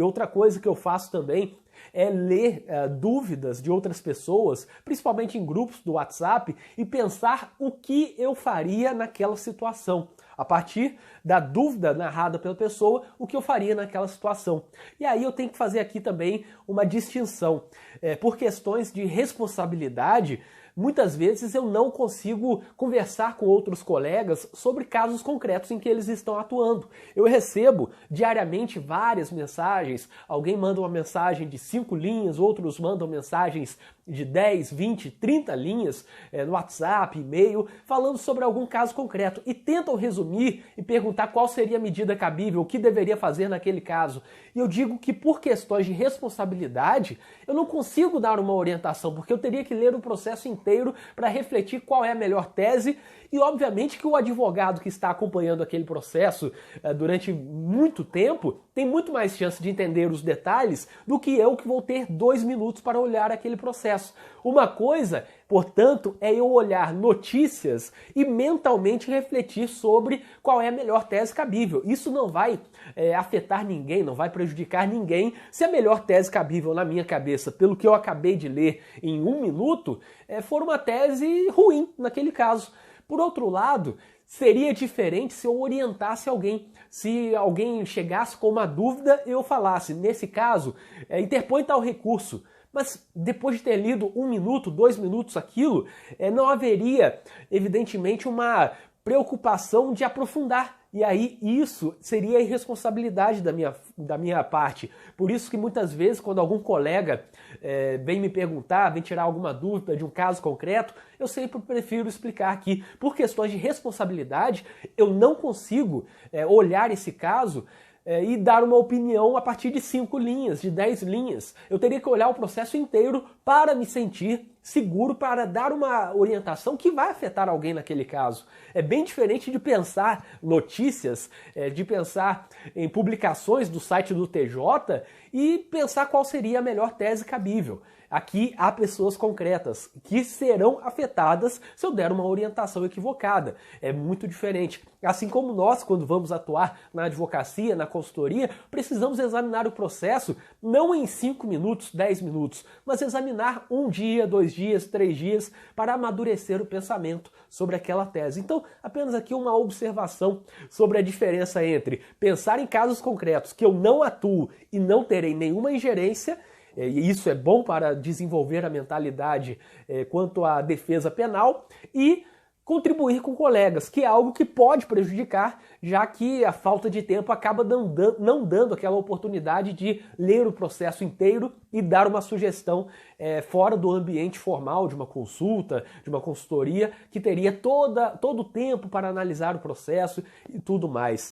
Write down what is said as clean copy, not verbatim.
E outra coisa que eu faço também é ler dúvidas de outras pessoas, principalmente em grupos do WhatsApp, e pensar o que eu faria naquela situação. A partir da dúvida narrada pela pessoa, o que eu faria naquela situação. E aí eu tenho que fazer aqui também uma distinção. Por questões de responsabilidade, muitas vezes eu não consigo conversar com outros colegas sobre casos concretos em que eles estão atuando. Eu recebo diariamente várias mensagens, alguém manda uma mensagem de 5 linhas, outros mandam mensagens de 10, 20, 30 linhas no WhatsApp, e-mail, falando sobre algum caso concreto e tentam resumir e perguntar qual seria a medida cabível, o que deveria fazer naquele caso. E eu digo que por questões de responsabilidade, eu não consigo dar uma orientação, porque eu teria que ler o processo inteiro para refletir qual é a melhor tese e obviamente que o advogado que está acompanhando aquele processo durante muito tempo tem muito mais chance de entender os detalhes do que eu que vou ter 2 minutos para olhar aquele processo. Uma coisa, portanto, é eu olhar notícias e mentalmente refletir sobre qual é a melhor tese cabível. Isso não vai afetar ninguém, não vai prejudicar ninguém se a melhor tese cabível na minha cabeça, pelo que eu acabei de ler em 1 minuto, for uma tese ruim naquele caso. Por outro lado, seria diferente se eu orientasse alguém. Se alguém chegasse com uma dúvida e eu falasse, nesse caso, interpõe tal recurso. Mas depois de ter lido 1 minuto, 2 minutos aquilo, não haveria, evidentemente, uma preocupação de aprofundar. E aí isso seria irresponsabilidade da minha parte. Por isso que muitas vezes quando algum colega vem me perguntar, vem tirar alguma dúvida de um caso concreto, eu sempre prefiro explicar que por questões de responsabilidade eu não consigo olhar esse caso e dar uma opinião a partir de 5 linhas, de 10 linhas. Eu teria que olhar o processo inteiro para me sentir seguro para dar uma orientação que vai afetar alguém naquele caso. É bem diferente de pensar notícias, de pensar em publicações do site do TJ e pensar qual seria a melhor tese cabível. Aqui há pessoas concretas que serão afetadas se eu der uma orientação equivocada. É muito diferente. Assim como nós, quando vamos atuar na advocacia, na consultoria, precisamos examinar o processo não em 5 minutos, 10 minutos, mas examinar 1 dia, 2 dias, 3 dias para amadurecer o pensamento sobre aquela tese. Então, apenas aqui uma observação sobre a diferença entre pensar em casos concretos que eu não atuo e não terei nenhuma ingerência. E isso é bom para desenvolver a mentalidade quanto à defesa penal e contribuir com colegas, que é algo que pode prejudicar, já que a falta de tempo acaba não dando aquela oportunidade de ler o processo inteiro e dar uma sugestão fora do ambiente formal de uma consulta, de uma consultoria, que teria todo o tempo para analisar o processo e tudo mais.